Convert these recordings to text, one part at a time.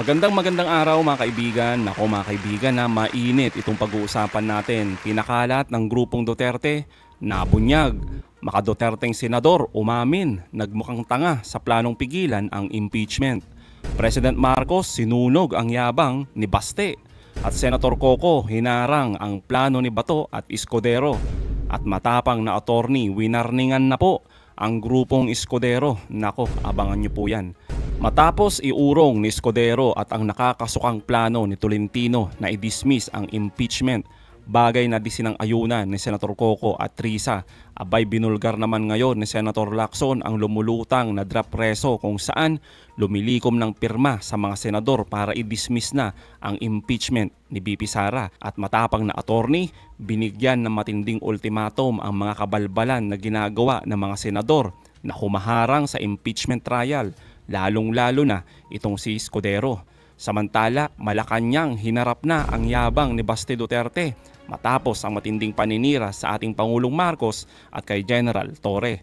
Magandang araw mga kaibigan. Nako mga kaibigan, na mainit itong pag-uusapan natin. Pinakalat ng grupong Duterte, nabunyag. Maka Duterteng senador umamin, nagmukhang tanga sa planong pigilan ang impeachment. President Marcos sinunog ang yabang ni Baste. At Senator Coco hinarang ang plano ni Bato at Escudero. At matapang na attorney winarningan na po ang grupong Escudero. Nako, abangan nyo po yan. Matapos iurong ni Escudero at ang nakakasukang plano ni Tolentino na i-dismiss ang impeachment, bagay na di sinang-ayunan ni Senator Coco at Risa, abay binulgar naman ngayon ni Senator Lacson ang lumulutang na draft reso kung saan lumilikom ng pirma sa mga senador para i-dismiss na ang impeachment ni BP Sara. At matapang na attorney, binigyan ng matinding ultimatum ang mga kabalbalan na ginagawa ng mga senador na humaharang sa impeachment trial, lalong-lalo na itong si Escudero. Samantala, Malacanang hinarap na ang yabang ni Baste Duterte matapos ang matinding paninira sa ating Pangulong Marcos at kay General Torre.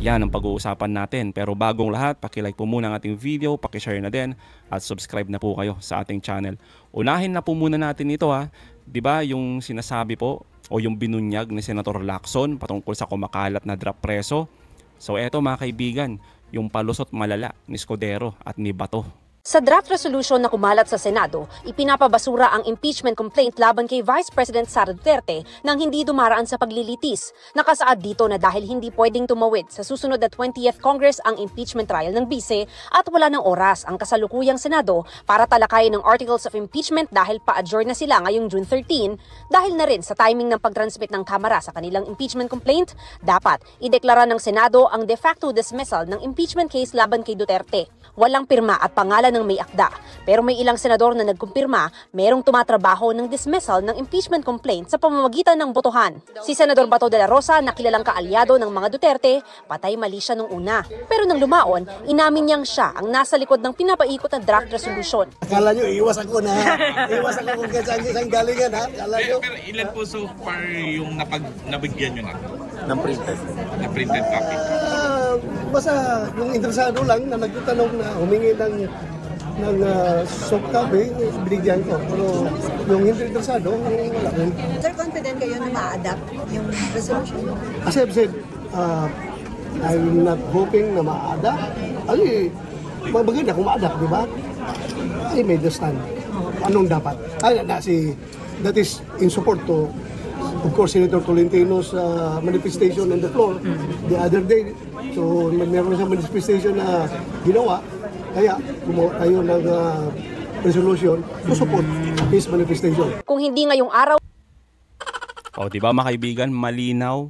Yan ang pag-uusapan natin. Pero bagong lahat, pakilike po muna ang ating video, pakishare na din at subscribe na po kayo sa ating channel. Unahin na po muna natin ito ha. Diba yung sinasabi po o yung binunyag ni Senator Lacson patungkol sa kumakalat na draft preso? So eto mga kaibigan, yung palusot malala ni Escudero at ni Bato. Sa draft resolution na kumalat sa Senado, ipinapabasura ang impeachment complaint laban kay Vice President Sara Duterte nang hindi dumaraan sa paglilitis. Nakasaad dito na dahil hindi pwedeng tumawid sa susunod na 20th Congress ang impeachment trial ng bise at wala ng oras ang kasalukuyang Senado para talakayin ng articles of impeachment dahil pa-adjourn na sila ngayong June 13, dahil na rin sa timing ng pag-transmit ng Kamara sa kanilang impeachment complaint, dapat ideklara ng Senado ang de facto dismissal ng impeachment case laban kay Duterte. Walang pirma at pangalan ng may akda, pero may ilang senador na nagkumpirma merong tumatrabaho ng dismissal ng impeachment complaint sa pamamagitan ng botohan. Si Senador Bato de la Rosa, na kilalang kaalyado ng mga Duterte, patay mali siya nung una. Pero nang lumaon, inamin niyang siya ang nasa likod ng pinapaikot na draft resolution. Akala nyo, iwas ako na. Iwas ako kung saan galingan ha. Akala nyo. Pero ilan po so far yung nabigyan nyo na? Ng printed. Na printed copy? Basta yung interesado lang na nagtatanong na humingi ng soft copy, binigyan ko. Pero yung hindi interesado, wala rin. Sir, confident kayo na ma-adapt yung resolution? As I've said, I'm not hoping na ma-adapt. Ay, maganda kung ma-adapt, di ba? I made the stand. Anong dapat? That is in support to, of course, Senator Tolentino's manifestation on the floor the other day. So, meron siyang manifestation na ginawa. Kaya, gumawa tayo ng resolution to support his manifestation. Kung hindi ngayong araw, O diba mga kaibigan, malinaw.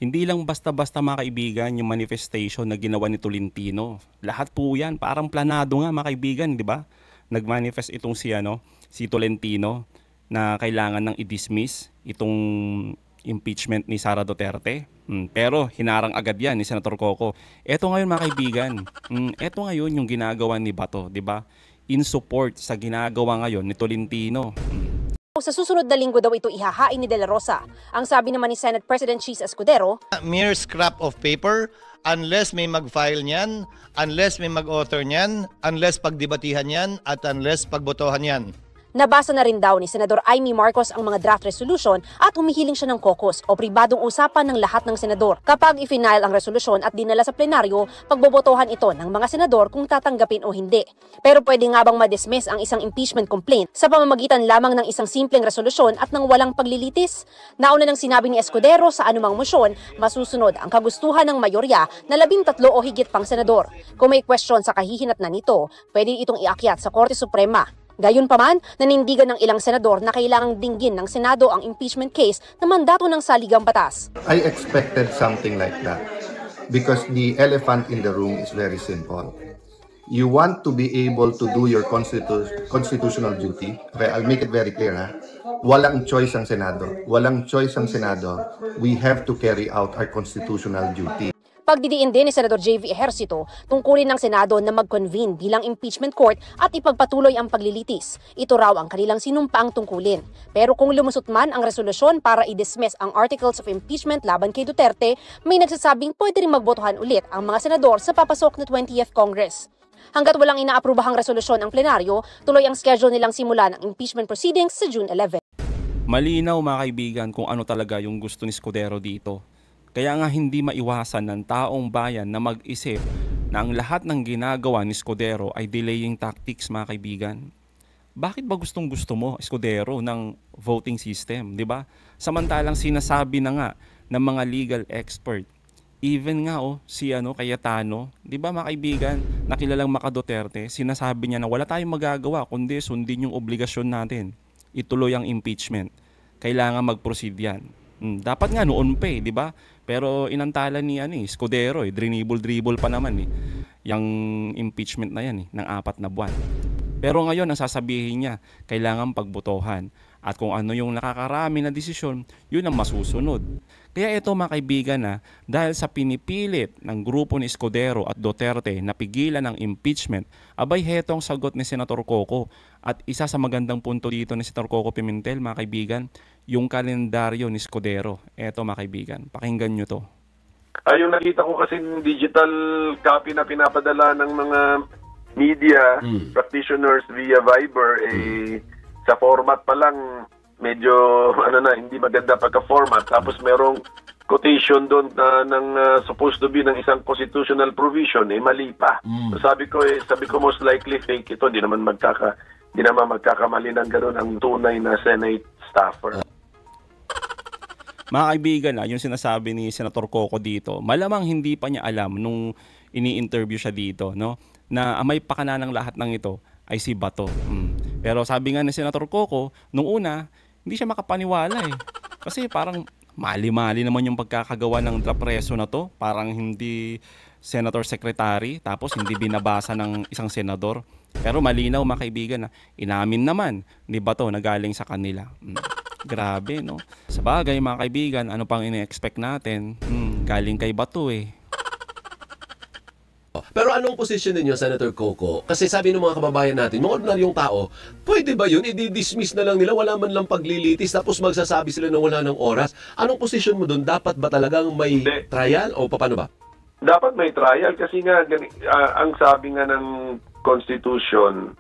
Hindi lang basta-basta mga kaibigan yung manifestation na ginawa ni Tolentino. Lahat po yan, parang planado nga mga kaibigan, di ba? Nag-manifest itong si Tolentino na kailangan ng i-dismiss itong impeachment ni Sara Duterte. Pero hinarang agad yan ni Senator Coco. Eto ngayon mga kaibigan, eto ngayon yung ginagawa ni Bato, di ba? In support sa ginagawa ngayon ni Tolentino. sa susunod na linggo daw ito ihahain ni De La Rosa. Ang sabi naman ni Senate President Chis Escudero, mere scrap of paper unless may mag-file niyan, unless may mag-author niyan, unless pagdebatihan yan, at unless pagbotohan yan. nabasa na rin daw ni Senador Amy Marcos ang mga draft resolution at humihiling siya ng caucus o pribadong usapan ng lahat ng senador. Kapag i-final ang resolusyon at dinala sa plenaryo, pagbobotohan ito ng mga senador kung tatanggapin o hindi. Pero pwede nga bang ma-dismiss ang isang impeachment complaint sa pamamagitan lamang ng isang simpleng resolusyon at ng walang paglilitis? Nauna nang sinabi ni Escudero sa anumang mosyon, masusunod ang kagustuhan ng mayorya na 13 o higit pang senador. Kung may question sa kahihinatnan nito, pwede itong iakyat sa Korte Suprema. Gayunpaman, nanindigan ng ilang senador na kailangang dinggin ng Senado ang impeachment case na mandato ng saligang batas. I expected something like that because the elephant in the room is very simple. You want to be able to do your constitutional duty. Okay, I'll make it very clear. Walang choice ang Senado. Walang choice ang Senado. We have to carry out our constitutional duty. Pagdidiin din ni Senador J.V. Ejercito, tungkulin ng Senado na mag-convene bilang impeachment court at ipagpatuloy ang paglilitis. Ito raw ang kanilang sinumpaang tungkulin. Pero kung lumusot man ang resolusyon para i-dismiss ang articles of impeachment laban kay Duterte, may nagsasabing pwede rin magbotohan ulit ang mga senador sa papasok na 20th Congress. Hanggat walang inaaprubahang resolusyon ang plenaryo, tuloy ang schedule nilang simulan ang impeachment proceedings sa June 11. Malinaw mga kaibigan kung ano talaga yung gusto ni Escudero dito. Kaya nga hindi maiwasan ng taong bayan na mag-isip na ang lahat ng ginagawa ni Escudero ay delaying tactics mga kaibigan. Bakit ba gustong-gusto mo, Escudero, ng voting system, di ba? Samantalang sinasabi na nga ng mga legal expert, even nga si Cayetano, di ba mga kaibigan, nakilalang Maka Duterte, sinasabi niya na wala tayong magagawa kundi sundin yung obligasyon natin. Ituloy ang impeachment. Kailangan mag-proceed yan. Dapat nga noon pa di ba? Pero inantala ni Escudero, dribble pa naman yung impeachment na yan ng 4 na buwan. Pero ngayon ang sasabihin niya, kailangan pagbotohan. At kung ano yung nakakarami na desisyon, yun ang masusunod. Kaya ito mga kaibigan dahil sa pinipilit ng grupo ni Escudero at Duterte na pigilan ang impeachment, abay hetong sagot ni Senator Coco. At isa sa magandang punto dito ni Senator Coco Pimentel mga kaibigan, yung kalendaryo ni Escudero. Eto mga kaibigan, pakinggan nyo to. Yung nakita ko kasi digital copy na pinapadala ng mga media practitioners via Viber, sa format pa lang medyo hindi maganda pagka-format, tapos merong quotation doon ng supposed to be ng isang constitutional provision mali pa. So sabi ko most likely fake ito, di naman magkakamali ng gano'n ang tunay na Senate staffer. Mga kaibigan yung sinasabi ni Senator Coco dito, malamang hindi pa niya alam nung ini-interview siya dito, na may pakana ng lahat ng ito ay si Bato. Pero sabi nga ni Senator Coco, nung una, hindi siya makapaniwala Kasi parang mali-mali naman yung pagkakagawa ng draft reso na to. Parang hindi Senator Secretary, tapos hindi binabasa ng isang senador. Pero malinaw mga kaibigan inamin naman ni Bato na galing sa kanila. Grabe, no? Sa bagay mga kaibigan, ano pang ini-expect natin? Galing kay Bato Pero anong posisyon ninyo, Senator Coco? Kasi sabi ng mga kababayan natin, mga ordinaryong tao, pwede ba yun? I-dismiss na lang nila, wala man lang paglilitis, tapos magsasabi sila na wala ng oras. Anong posisyon mo doon? Dapat ba talagang may trial o paano ba? Dapat may trial kasi nga, ang sabi nga ng Constitution,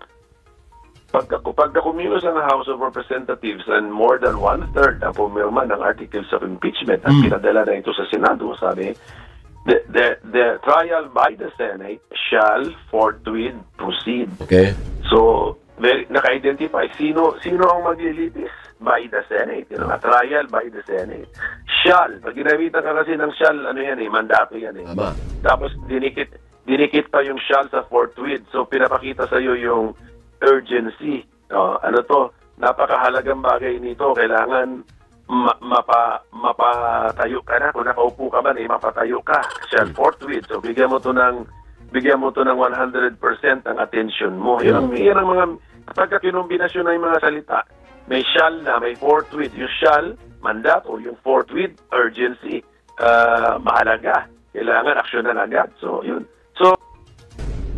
pagka kumilos ang House of Representatives and more than 1/3 ang pumirma ng articles of impeachment at pinadala na ito sa Senado, sabi, the trial by the Senate shall forthwith proceed. Okay. So, naka-identify sino ang maglilitis by the Senate. A trial by the Senate. Shall. Pag ginamitan ka kasi ng shall, mandato yan Tama. Tapos dinikit pa yung shall sa forthwith. So, pinapakita sa iyo yung urgency. Napakahalagang bagay nito. Kailangan mapatayo ka na. Kung nakaupo ka man, mapatayo ka. Shall forthwith. So, bigyan mo to ng 100% ang attention mo. Yan ang mga, kapag kinumbinasyon na yung mga salita, may shall na, may forthwith. Yung shall, mandato. Yung forthwith, urgency, mahalaga. Kailangan aksyonan agad. So, yun. So,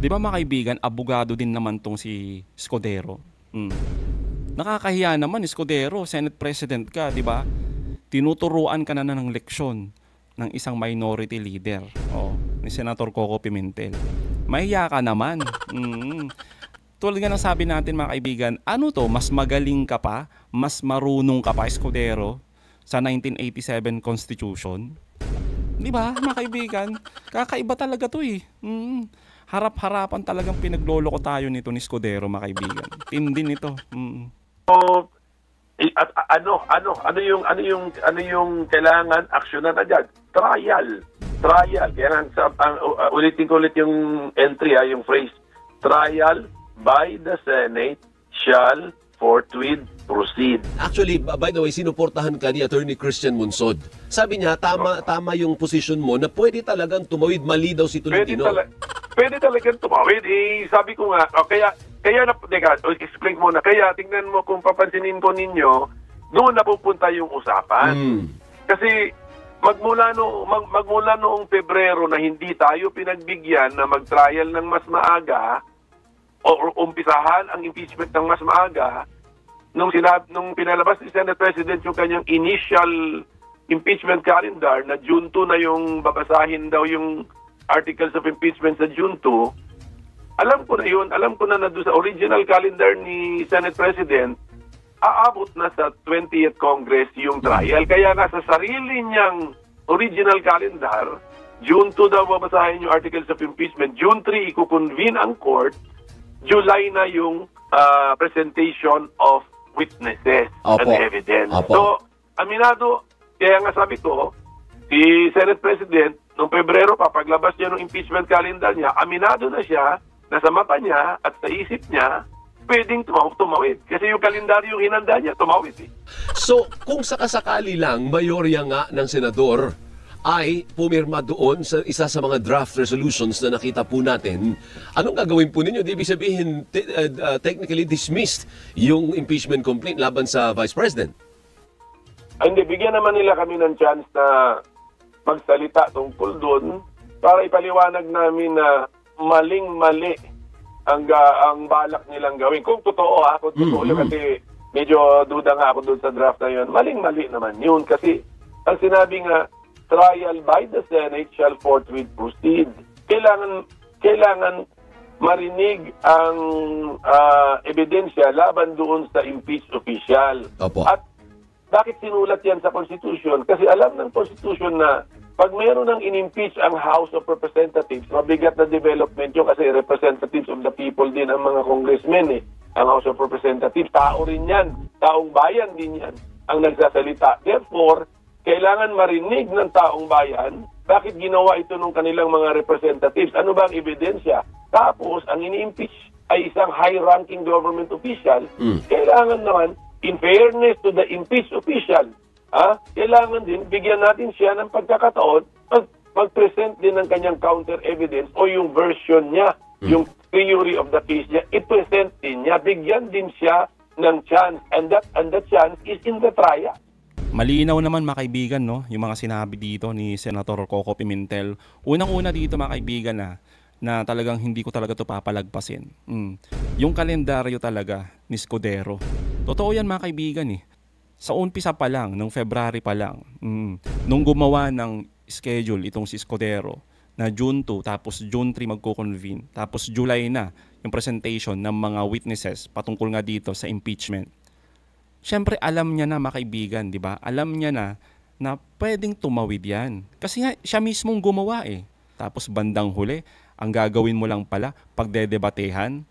di ba mga kaibigan, abogado din naman tong si Escudero. Nakakahiya naman, Escudero, Senate President ka, di ba? Tinuturuan ka na ng leksyon ng isang minority leader, ni Senator Coco Pimentel. Mahiya ka naman. Tulad nga ng sabi natin mga kaibigan, mas magaling ka pa, mas marunong ka pa, Escudero, sa 1987 Constitution? Di ba, mga kaibigan? Kakaiba talaga to Harap-harapan talagang pinagloloko tayo nito ni Escudero, mga kaibigan. Tindi nito. At ano yung kailangan aksyonan agad? Trial. Kaya ulitin ko ulit yung entry, yung phrase, trial by the Senate shall forthwith proceed. Actually, by the way, sinuportahan ka ni Attorney Christian Munsod. Sabi niya, tama yung position mo na pwede talagang tumawid, mali daw si Tolentino. Pwede talagang tumawid. Sabi ko nga, explain mo na. Kaya tingnan mo kung papansinin ko ninyo, doon napupunta yung usapan. Kasi magmula noong Pebrero na hindi tayo pinagbigyan na mag-trial ng mas maaga o umpisahan ang impeachment ng mas maaga, nung pinalabas ni Senate President yung kanyang initial impeachment calendar na June 2 na yung babasahin daw yung articles of impeachment sa June 2, alam ko na yun, alam ko na doon sa original calendar ni Senate President, aabot na sa 20th Congress yung trial. Kaya nga sa sarili niyang original calendar, June 2 daw babasahin yung articles of impeachment, June 3 ikukonvene ang court, July na yung presentation of witnesses and evidence. So, aminado, kaya nga sabi ko, si Senate President, noong Pebrero pa, paglabas niya ng impeachment calendar niya, aminado na siya na sa mata niya at sa isip niya, pwedeng tumawid. Kasi yung kalendaryo yung hinanda niya, tumawid eh. So, kung sakasakali lang, mayorya nga ng senador ay pumirma doon sa isa sa mga draft resolutions na nakita po natin, anong gagawin po ninyo? Ibig sabihin, technically dismissed yung impeachment complaint laban sa Vice President? Ay, hindi, bigyan naman nila kami ng chance na magsalita tungkol doon para ipaliwanag namin na maling-mali ang balak nilang gawin. Kung totoo kung totoo yun, kasi medyo duda nga ako doon sa draft na yun, maling-mali naman yun. Kasi ang sinabi nga, trial by the Senate shall forthwith proceed. Kailangan marinig ang ebidensya laban doon sa impeached official. At bakit sinulat yan sa Constitution? Kasi alam ng Constitution na pag meron ng in-impeach ang House of Representatives, mabigat na development yun kasi representatives of the people din ang mga congressmen eh. Ang House of Representatives, tao rin yan, taong bayan din yan ang nagsasalita. Therefore, kailangan marinig ng taong bayan bakit ginawa ito ng kanilang mga representatives. Ano ba ang ebidensya? Tapos, ang ini-impeach ay isang high-ranking government official. Kailangan naman, in fairness to the impeached official, kailangan din, bigyan natin siya ng pagkakataon mag-present din ng kanyang counter-evidence o yung version niya, yung theory of the case niya, i-present din niya, bigyan din siya ng chance, and that chance is in the trial. Malinaw naman mga kaibigan, no? Yung mga sinabi dito ni Senator Coco Pimentel. Unang-una dito mga kaibigan na talagang hindi ko talaga ito papalagpasin. Yung kalendaryo talaga ni Escudero. Totoo yan mga kaibigan eh. Sa umpisa pa lang, nung February pa lang, nung gumawa ng schedule itong si Escudero, na June 2, tapos June 3 magko-convene, tapos July na yung presentation ng mga witnesses patungkol nga dito sa impeachment. Siyempre alam niya na mga kaibigan, di ba? Alam niya na pwedeng tumawid yan. Kasi nga siya mismong gumawa eh. Tapos bandang huli, ang gagawin mo lang pala, pagdedebatehan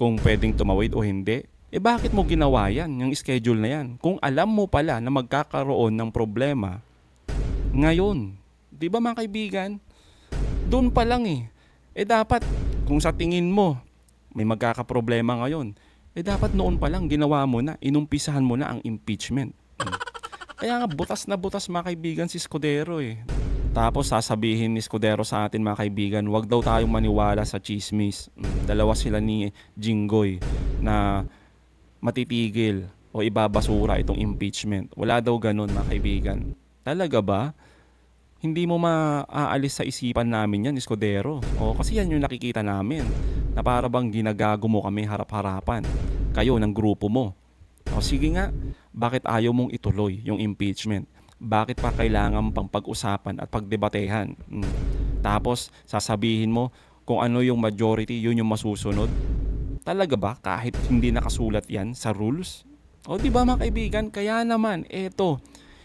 kung pwedeng tumawid o hindi. Bakit mo ginawa yan, yung schedule na yan? Kung alam mo pala na magkakaroon ng problema ngayon, di ba mga kaibigan? Doon pa lang eh. Dapat, kung sa tingin mo, may magkakaproblema ngayon, dapat noon pa lang ginawa mo na, inumpisahan mo na ang impeachment. Kaya nga, butas na butas mga kaibigan si Escudero eh. Tapos sasabihin ni Escudero sa atin mga kaibigan, wag daw tayong maniwala sa chismis. Dalawa sila ni Jinggoy na matitigil o ibabasura itong impeachment. Wala daw ganun mga kaibigan. Talaga ba? Hindi mo maaalis sa isipan namin yan, Escudero. Kasi yan yung nakikita namin. Na para bang ginagago mo kami harap-harapan. Kayo ng grupo mo. Sige nga, bakit ayaw mong ituloy yung impeachment? Bakit pa kailangan pang pag-usapan at pagdebatehan? Tapos sasabihin mo kung ano yung majority, yun yung masusunod. Talaga ba kahit hindi nakasulat yan sa rules? Di ba mga kaibigan? Kaya naman,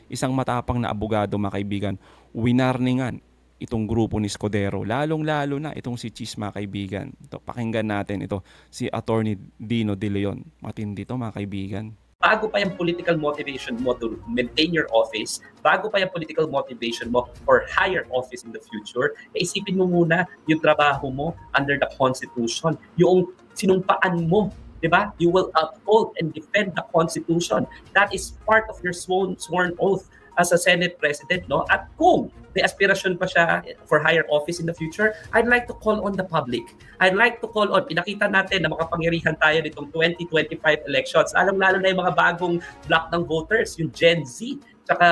isang matapang na abogado mga kaibigan, winarningan itong grupo ni Escudero. Lalong-lalo na itong si Cheese mga kaibigan. Pakinggan natin ito, si Attorney Dino De Leon. Matindi ito mga kaibigan. Bago pa yung political motivation mo to maintain your office, bago pa yung political motivation mo for higher office in the future, isipin mo muna yung trabaho mo under the Constitution, yung sinumpaan mo, di ba? You will uphold and defend the Constitution. That is part of your sworn oath as a Senate President, no? At kung may aspirasyon pa siya for higher office in the future, I'd like to call on the public. I'd like to call on, pinakita natin na makapangyarihan tayo nitong 2025 elections. Lalo na yung mga bagong block ng voters, yung Gen Z, tsaka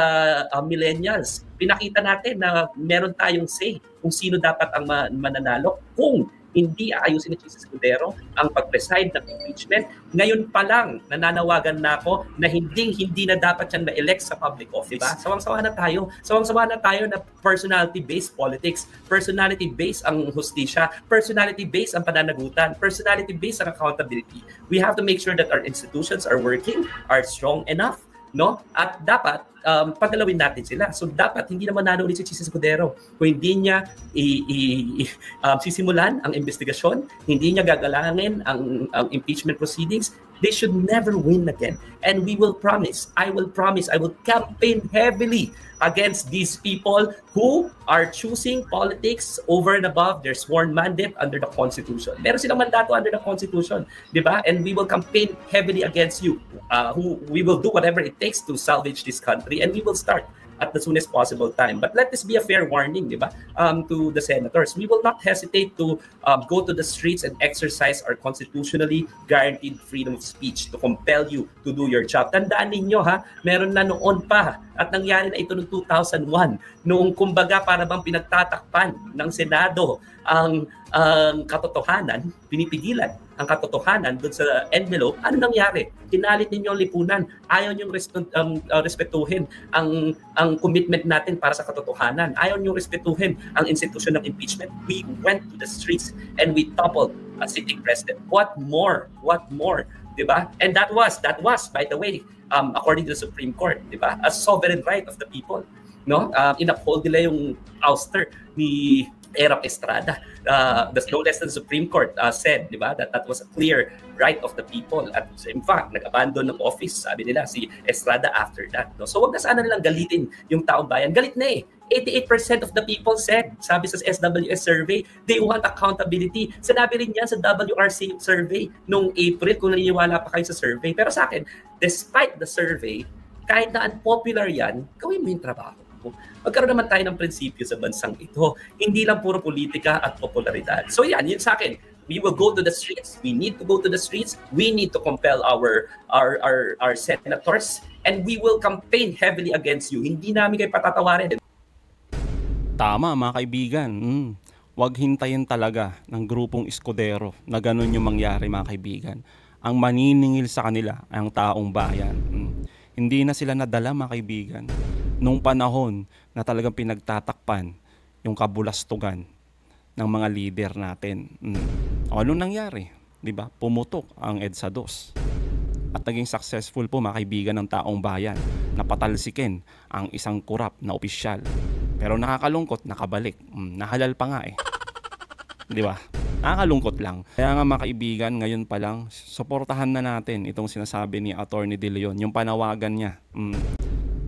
millennials. Pinakita natin na meron tayong say kung sino dapat ang mananalo kung hindi aayusin ni Jesus Escudero ang pag-preside ng impeachment. Ngayon pa lang, nananawagan na ako na hindi na dapat siyang na-elect sa public office. Diba? Sawang-sawa na tayo. Sawang-sawa na tayo na personality-based politics, personality-based ang hustisya, personality-based ang pananagutan, personality-based ang accountability. We have to make sure that our institutions are working, are strong enough, no? At dapat pagalawin natin sila. So dapat hindi na manalo ulit si Jesus Escudero. Kung hindi niya sisimulan ang investigasyon, hindi niya gagalangin ang impeachment proceedings, they should never win again. And we will promise, I will campaign heavily against these people who are choosing politics over and above their sworn mandate under the Constitution. Meron silang mandato under the Constitution, di ba? And we will campaign heavily against you. We will do whatever it takes to salvage this country, and we will start at the soonest possible time. But let this be a fair warning, di ba, to the senators. We will not hesitate to go to the streets and exercise our constitutionally guaranteed freedom of speech to compel you to do your job. Tandaan ninyo ha, meron na noon pa at nangyari na ito noong 2001, noong kumbaga para bang pinagtatakpan ng Senado ang katotohanan, pinipigilan ang katotohanan doon sa envelope. Ano nangyari? Tinalit ninyo ang lipunan. Ayaw niyong respetuhin ang commitment natin para sa katotohanan. Ayaw niyong respetuhin ang institution ng impeachment. We went to the streets and we toppled a sitting president. What more? What more? Diba? And that was, by the way, according to the Supreme Court, diba? A sovereign right of the people. No? In-uphold nila yung ouster ni Erap Estrada. No less than the Supreme Court said, di ba, that was a clear right of the people. At in fact, nag-abandon ng office, sabi nila, si Estrada after that. No? So wag na sana nilang galitin yung taong bayan. Galit na eh. 88% of the people said, sabi sa SWS survey, they want accountability. Sinabi rin yan sa WRC survey noong April, kung naniniwala pa kayo sa survey. Pero sa akin, despite the survey, kahit na unpopular yan, gawin mo yung trabaho. Magkaroon naman tayo ng prinsipyo sa bansang ito. Hindi lang puro politika at popularidad. So yan sa akin. We will go to the streets. We need to go to the streets. We need to compel our senators, and we will campaign heavily against you. Hindi namin kayo patatawarin. Tama mga kaibigan. Huwag hintayin talaga ng grupong Escudero na ganun yung mangyari mga kaibigan. Ang maniningil sa kanila ay ang taong bayan. Hindi na sila nadala mga kaibigan nung panahon na talagang pinagtatakpan yung kabulastugan ng mga leader natin. Anong nangyari? Diba? Pumutok ang EDSA 2. At naging successful po mga kaibigan ng taong bayan na patalsikin ang isang kurap na opisyal. Pero nakakalungkot, nakabalik. Nahalal pa nga eh. Diba? Nakakalungkot lang. Kaya nga mga kaibigan, ngayon pa lang, suportahan na natin itong sinasabi ni Atty. De Leon, yung panawagan niya.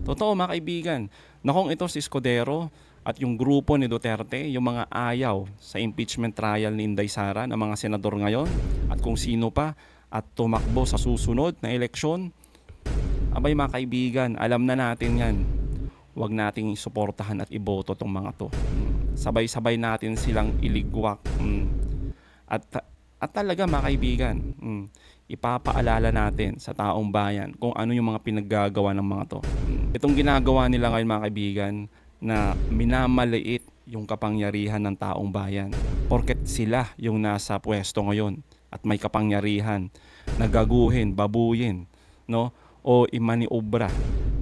Totoo mga kaibigan, na kung ito si Escudero at yung grupo ni Duterte, yung mga ayaw sa impeachment trial ni Inday Sara ng mga senador ngayon, at kung sino pa at tumakbo sa susunod na eleksyon, abay mga kaibigan, alam na natin yan. Huwag nating suportahan at iboto tong mga to. Sabay-sabay natin silang iligwak. At talaga mga kaibigan, ipapaalala natin sa taong bayan kung ano yung mga pinaggagawa ng mga to. Itong ginagawa nila ngayon mga kaibigan na minamaliit yung kapangyarihan ng taong bayan. Porket sila yung nasa pwesto ngayon at may kapangyarihan na gaguhin, babuyin, no? O imaniobra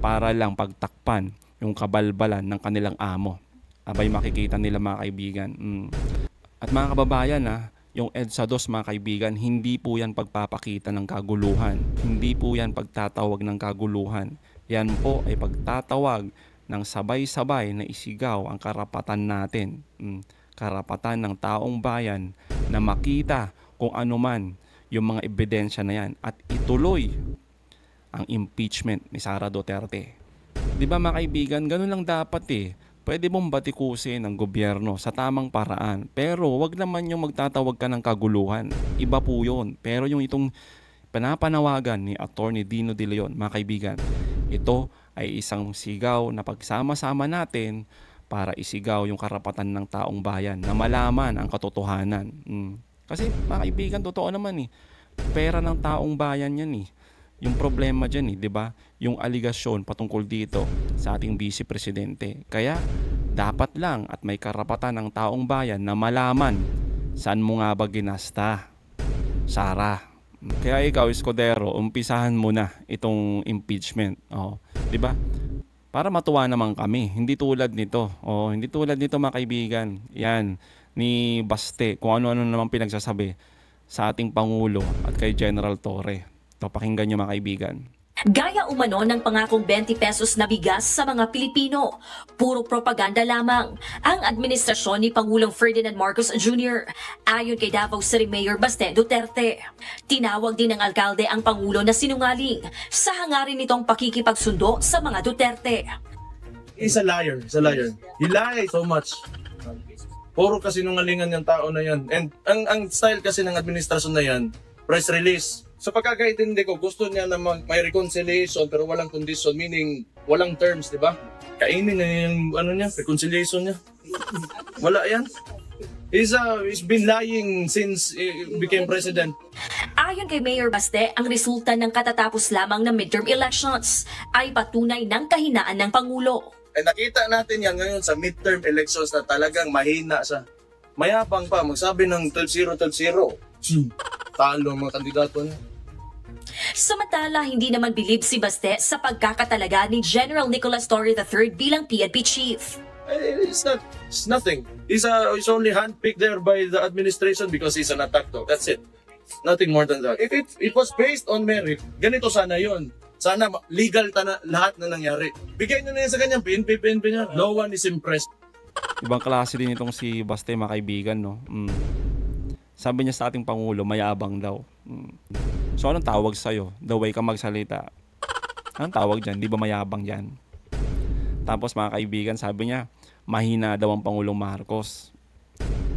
para lang pagtakpan yung kabalbalan ng kanilang amo. Abay makikita nila mga kaibigan. At mga kababayan yung EDSA 2 mga kaibigan, hindi po yan pagpapakita ng kaguluhan. Hindi po yan pagtatawag ng kaguluhan. Yan po ay pagtatawag ng sabay-sabay na isigaw ang karapatan natin. Karapatan ng taong bayan na makita kung ano man yung mga ebidensya na yan at ituloy ang impeachment ni Sara Duterte. Di ba mga kaibigan, ganun lang dapat eh. Pwede mong batikusin ang gobyerno sa tamang paraan. Pero wag naman yung magtatawag ka ng kaguluhan. Iba po yun. Pero yung itong panapanawagan ni Atty. Dino De Leon, mga kaibigan, ito ay isang sigaw na pagsama-sama natin para isigaw yung karapatan ng taong bayan na malaman ang katotohanan. Kasi mga kaibigan, totoo naman eh. Pera ng taong bayan yan eh. Yung problema dyan di ba? Yung aligasyon patungkol dito sa ating Vice Presidente. Kaya dapat lang at may karapatan ng taong bayan na malaman Saan mo nga ba ginasta, Sara? Kaya ikaw, Escudero, umpisahan mo na itong impeachment. Oh, 'di ba? Para matuwa naman kami. Hindi tulad nito. Oh, hindi tulad nito mga kaibigan. Yan, ni Baste, kung ano-ano naman pinagsasabi sa ating Pangulo at kay General Torre. Ito, pakinggan nyo mga kaibigan. Gaya umano ng pangakong 20 pesos na bigas sa mga Pilipino. Puro propaganda lamang ang administrasyon ni Pangulong Ferdinand Marcos Jr. ayon kay Davao City Mayor Baste Duterte. Tinawag din ng alkalde ang Pangulo na sinungaling sa hangarin nitong pakikipagsundo sa mga Duterte. He's a liar. He's a liar. He lies so much. Puro kasinungalingan yung tao na yan. And ang style kasi ng administrasyon na yan, press release. Sa pagkakaintindi ko, gusto niya na may reconciliation pero walang condition, meaning walang terms, di ba? Kainin na yung reconciliation niya. Wala yan. He's been lying since he became president. Ayon kay Mayor Baste, ang resulta ng katatapos lamang ng midterm elections ay patunay ng kahinaan ng Pangulo. Nakita natin yan ngayon sa midterm elections na talagang mahina siya. Mayabang pa, magsabi ng 12-0, 12-0. Talo ang mga kandidato niya. Samantala, hindi naman bilib si Baste sa pagkakatalaga ni General Nicolas Torre III bilang PNP chief. It's nothing. He's only handpicked there by the administration because he's an attack dog. That's it. Nothing more than that. If it was based on merit, ganito sana yon. Sana legal lahat na nangyari. Bigay na yan sa kanya, PNP niya. No one is impressed. Ibang klase din itong si Baste, mga kaibigan, no? Sabi niya sa ating Pangulo, mayabang daw. So anong tawag sa'yo? The way ka magsalita. Anong tawag dyan? Di ba mayabang dyan? Tapos mga kaibigan, sabi niya, mahina daw ang Pangulong Marcos.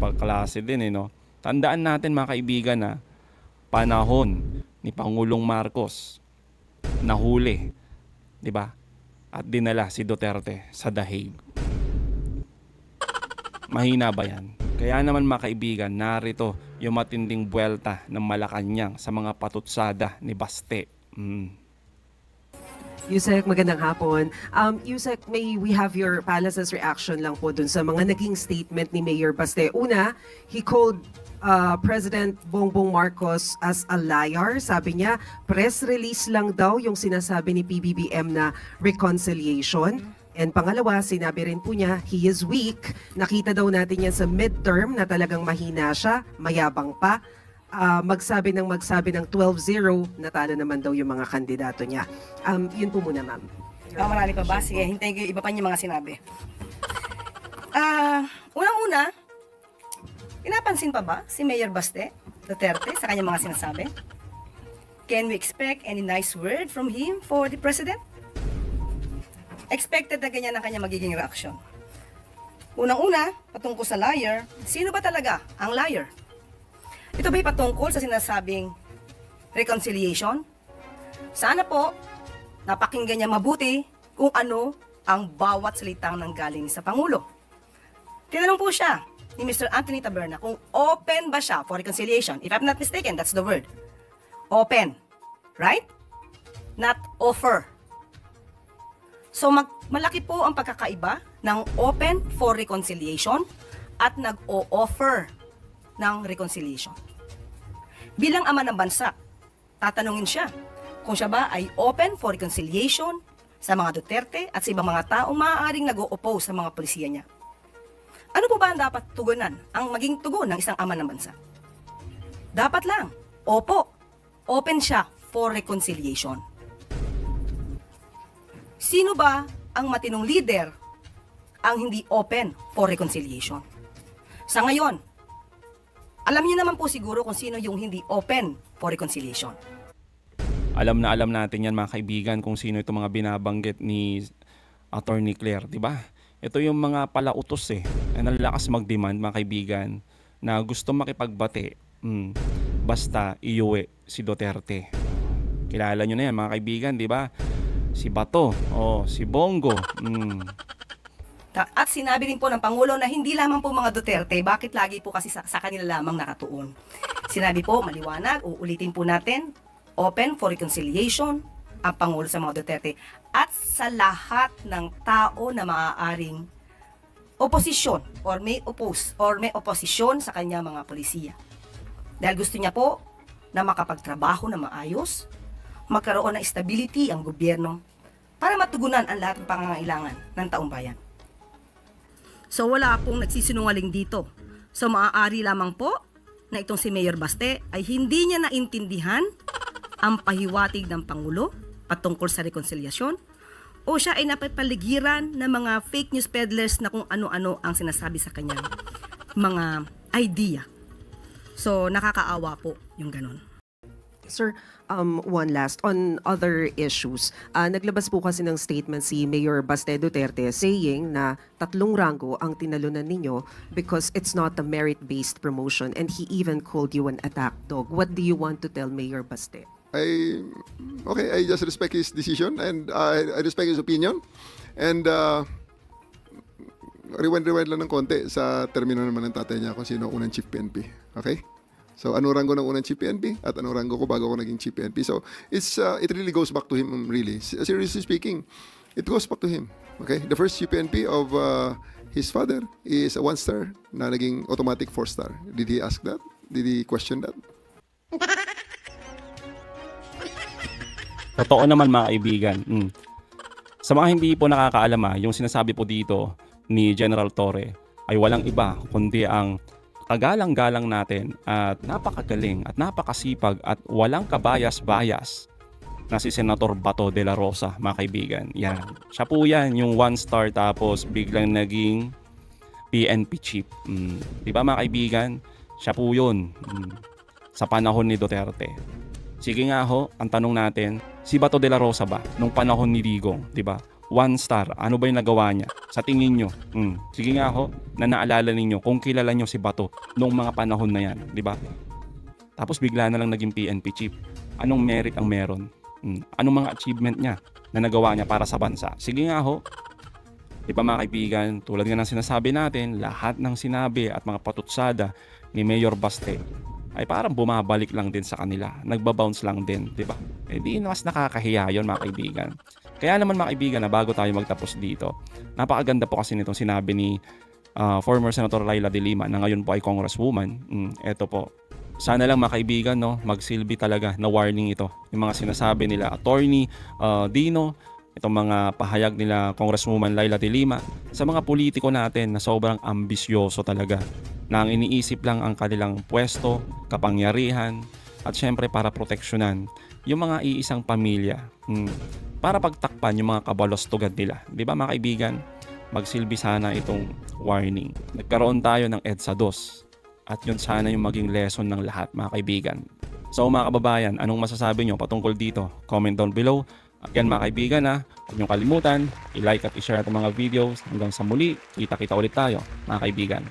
Pagklase din, no? Tandaan natin mga kaibigan na panahon ni Pangulong Marcos nahuli, di ba? At dinala si Duterte sa The Hague. Mahina ba yan? Kaya naman mga kaibigan, narito yung matinding buwelta ng Malacanang sa mga patutsada ni Baste. Yusek, magandang hapon. Yusek, may we have your palace's reaction lang po dun sa mga naging statement ni Mayor Baste. Una, he called President Bongbong Marcos as a liar. Sabi niya, press release lang daw yung sinasabi ni PBBM na reconciliation. And pangalawa, sinabi rin po niya, he is weak. Nakita daw natin yan sa midterm na talagang mahina siya, mayabang pa. Magsabi ng 12-0, natalo naman daw yung mga kandidato niya. Yun po muna, ma'am. Marami pa ba? Sige, hintayin ko yung iba pa niya mga sinabi. Unang-una, pinapansin pa ba si Mayor Baste Duterte sa kanyang mga sinasabi? Can we expect any nice word from him for the President? Expected na ganyan ang kanyang magiging reaction. Unang-una, patungkol sa liar, sino ba talaga ang liar? Ito ba'y patungkol sa sinasabing reconciliation? Sana po, napakinggan niya mabuti kung ano ang bawat salitang nanggaling sa Pangulo. Tinanong po siya ni Mr. Anthony Taberna kung open ba siya for reconciliation. If I'm not mistaken, that's the word. Open. Right? Not offer. So malaki po ang pagkakaiba ng open for reconciliation at nag-o-offer ng reconciliation. Bilang ama ng bansa, tatanungin siya kung siya ba ay open for reconciliation sa mga Duterte at sa ibang mga taong maaaring nag-o-oppose sa mga polisiya niya. Ano po ba ang dapat tugunan, ang maging tugon ng isang ama ng bansa? Dapat lang, opo, open siya for reconciliation. Sino ba ang matinong leader ang hindi open for reconciliation? Sa ngayon, alam niyo naman po siguro kung sino yung hindi open for reconciliation. Alam natin yan mga kaibigan kung sino itong mga binabanggit ni Attorney Claire, di ba? Ito yung mga palautos ang lakas mag-demand mga kaibigan na gusto makipagbati. Basta iuwi si Duterte. Kilala nyo na yan mga kaibigan, di ba? Si Bato, si Bongo. At sinabi rin po ng Pangulo na hindi lamang po mga Duterte, bakit lagi po kasi sa kanila lamang nakatuon. Sinabi po, maliwanag, uulitin po natin, open for reconciliation ang Pangulo sa mga Duterte at sa lahat ng tao na maaaring oposisyon or may oposisyon sa kanya mga polisiya. Dahil gusto niya po na makapagtrabaho na maayos, magkaroon ng stability ang gobyerno para matugunan ang lahat ng pangangailangan ng taong bayan. So wala akong nagsisinungaling dito. So maaari lamang po na itong si Mayor Baste ay hindi niya naintindihan ang pahiwatig ng Pangulo patungkol sa rekonselyasyon, o siya ay napapaligiran ng mga fake news peddlers na kung ano-ano ang sinasabi sa kanyang mga idea. So nakakaawa po yung ganun. Sir, one last on other issues. Naglabas po kasi ng statement si Mayor Baste Duterte saying na 3 ranggo ang tinalunan ninyo because it's not a merit-based promotion, and he even called you an attack dog. What do you want to tell Mayor Baste? I just respect his decision and I respect his opinion. And rewind lang ng konti sa termino naman ng tatay niya kung sino unang chief PNP. Okay? So anong rango ng unang chief PNP at anong rango ko bago ako naging chief PNP. So it really goes back to him really. Seriously speaking, it goes back to him. Okay? The first chief PNP of his father is a 1-star na naging automatic 4-star. Did he ask that? Did he question that? Totoo naman mga kaibigan. Sa mga hindi po nakakaalam, yung sinasabi po dito ni General Torre ay walang iba kundi ang kagalang-galang natin at napakagaling at napakasipag at walang kabayas-bayas na si Senator Bato de la Rosa, mga kaibigan. Yan. Siya po yan, yung 1-star tapos biglang naging PNP chief. Diba mga kaibigan? Siya po yun sa panahon ni Duterte. Sige nga ho, ang tanong natin, si Bato de la Rosa ba nung panahon ni Digong, 'di ba? 1-star, ano ba yung nagawa niya? Sa tingin nyo, sige nga ho, na naalala ninyo kung kilala nyo si Bato nung mga panahon na yan, 'di ba? Tapos bigla na lang naging PNP chief. Anong merit ang meron? Anong mga achievement niya na nagawa niya para sa bansa? Sige nga ho. 'Di ba mga kaibigan, tulad nga ng sinasabi natin, lahat ng sinabi at mga patutsada ni Mayor Baste ay parang bumabalik lang din sa kanila. Nagbabounce lang din, di ba? Eh di mas nakakahiya yun mga kaibigan. Kaya naman mga kaibigan, na bago tayo magtapos dito, napakaganda po kasi nitong sinabi ni former Senator Laila de Lima na ngayon po ay Congresswoman. Eto po. Sana lang mga kaibigan, no, magsilbi talaga na warning ito. Yung mga sinasabi nila Attorney Dino, itong mga pahayag nila Congresswoman Laila de Lima, sa mga politiko natin na sobrang ambisyoso talaga, na ang iniisip lang ang kanilang pwesto, kapangyarihan, at syempre para proteksyonan yung mga iisang pamilya, para pagtakpan yung mga kabalostugan nila. Di ba mga kaibigan? Magsilbi sana itong warning. Nagkaroon tayo ng EDSA 2 at yun sana yung maging lesson ng lahat mga kaibigan. So mga kababayan, anong masasabi nyo patungkol dito? Comment down below. Again mga kaibigan, huwag niyong kalimutan, i-like at i-share itong mga videos. Hanggang sa muli, kita-kita ulit tayo mga kaibigan.